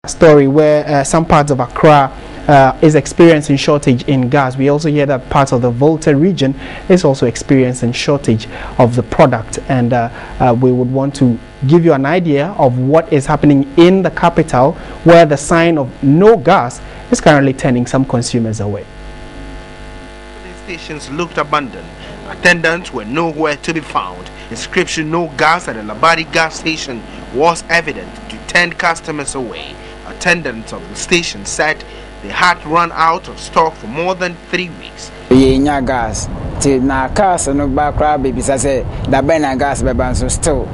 story where some parts of Accra is experiencing shortage in gas. We also hear that part of the Volta region is also experiencing shortage of the product, and we would want to give you an idea of what is happening in the capital, where the sign of no gas is currently turning some consumers away. The stations looked abandoned. Attendants were nowhere to be found. Inscription "No gas" at the Labadi gas station was evident to turn customers away. Attendants of the station said they had run out of stock for more than 3 weeks. Gas. Na cars no background baby say da bena gas be so still.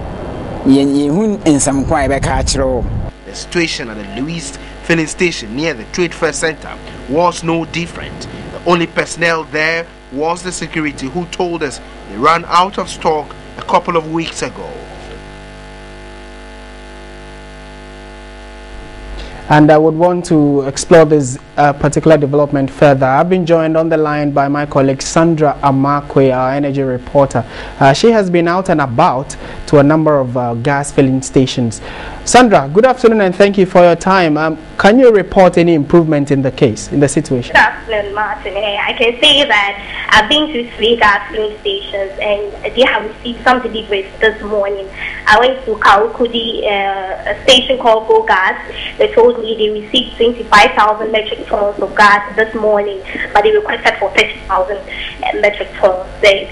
In some quite back. The situation at the Louis filling station near the Trade Fair Center was no different. The only personnel there was the security, who told us they ran out of stock a couple of weeks ago. And I would want to explore this particular development further. I've been joined on the line by my colleague Sandra Amakwe, our energy reporter. She has been out and about to a number of gas filling stations. Sandra, good afternoon and thank you for your time. Can you report any improvement in the case, in the situation? Good afternoon, Martin. I can say that I've been to 3 gas filling stations and they have received some deliveries this morning. I went to Kaukudi, a station called Go Gas. They told me they received 25,000 metric tons of gas this morning, but they requested for 30,000 metric tons. The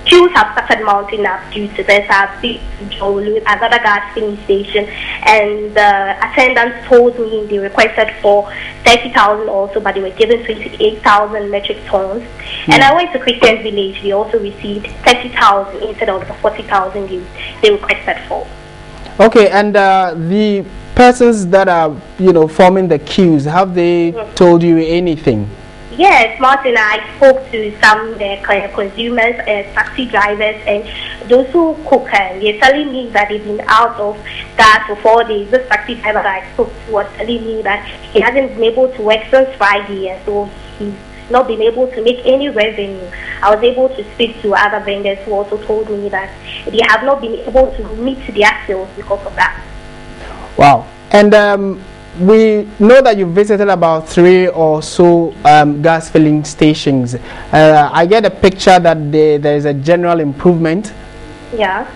queues have started mounting up due to this. I've seen another gas filling station, and the attendants told me they requested for 30,000 also, but they were given 28,000 metric tons. And I went to Christian Village. They also received 30,000 instead of the 40,000 they requested for. Okay, and the persons that are, forming the queues, have they told you anything? Yes, Martin, I spoke to some consumers, taxi drivers, and those who cook. They're telling me that they've been out of gas for 4 days. This taxi driver that I spoke to was telling me that he hasn't been able to work since Friday, and so he's not been able to make any revenue. I was able to speak to other vendors who also told me that they have not been able to meet their sales because of that. Wow. And we know that you visited about 3 or so gas filling stations. I get a picture that there is a general improvement. Yeah.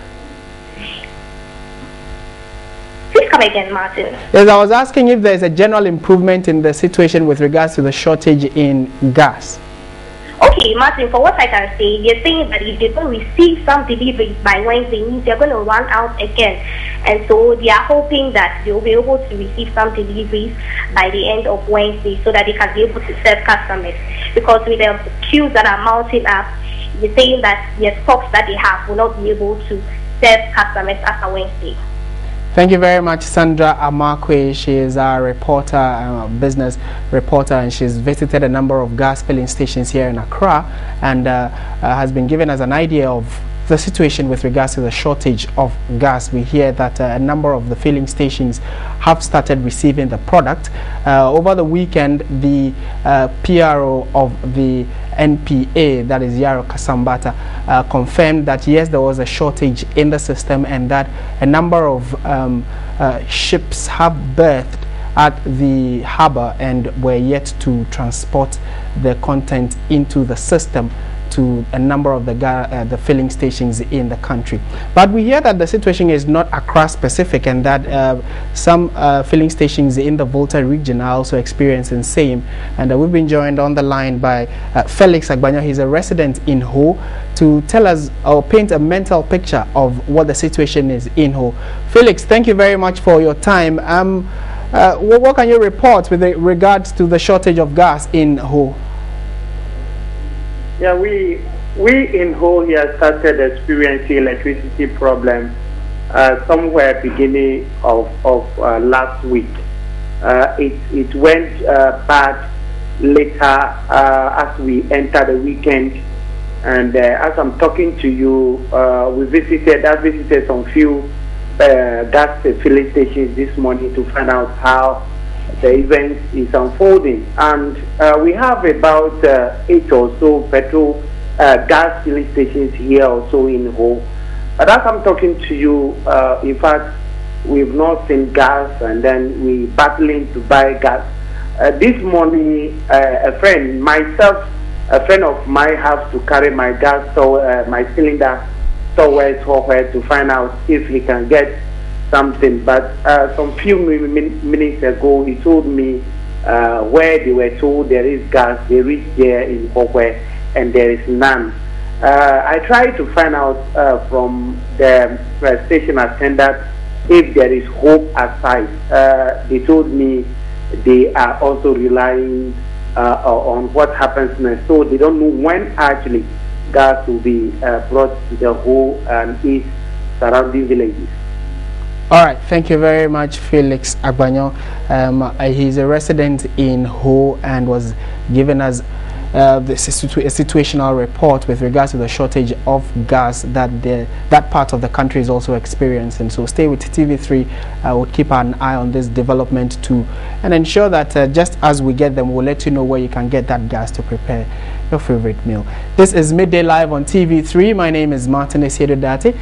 Please come again, Martin. Yes, I was asking if there is a general improvement in the situation with regards to the shortage in gas. Okay, Martin, for what I can say, they're saying that if they don't receive some deliveries by Wednesday, means they're going to run out again. And so they are hoping that they'll be able to receive some deliveries by the end of Wednesday so that they can be able to serve customers. Because with the queues that are mounting up, they're saying that the stocks that they have will not be able to serve customers after Wednesday. Thank you very much, Sandra Amakwe. She is our reporter, business reporter, and she's visited a number of gas filling stations here in Accra and has been giving us an idea of the situation with regards to the shortage of gas. We hear that a number of the filling stations have started receiving the product. Over the weekend, the PRO of the NPA, that is Yaro Kasambata, confirmed that yes, there was a shortage in the system and that a number of ships have berthed at the harbor and were yet to transport the content into the system to a number of the filling stations in the country. But we hear that the situation is not Accra specific and that some filling stations in the Volta region are also experiencing same. And we've been joined on the line by Felix Agbanya. He's a resident in Ho, to tell us or paint a mental picture of what the situation is in Ho. Felix, thank you very much for your time. What can you report with regards to the shortage of gas in Ho? Yeah, we in Ho here started experiencing electricity problem somewhere beginning of last week. It went bad later as we enter the weekend, and as I'm talking to you, I visited some few gas filling stations this morning to find out how the event is unfolding, and we have about 8 or so petrol gas filling stations here also in Ho. But as I'm talking to you, in fact, we've not seen gas, and then we battling to buy gas. This morning, a friend of mine has to carry my gas, so my cylinder towards somewhere to find out if he can get something. But some few minutes ago, he told me where they were told there is gas. They reached there in Hokwe and there is none. I tried to find out from the station attendant if there is hope aside. They told me they are also relying on what happens next, so they don't know when actually gas will be brought to the whole east surrounding villages. All right, thank you very much, Felix Agbanyo. He's a resident in Ho and was given us a situational report with regards to the shortage of gas that part of the country is also experiencing. So stay with TV3. We'll keep an eye on this development too, and ensure that just as we get them, we'll let you know where you can get that gas to prepare your favorite meal. This is Midday Live on TV3. My name is Martin Esiedodati.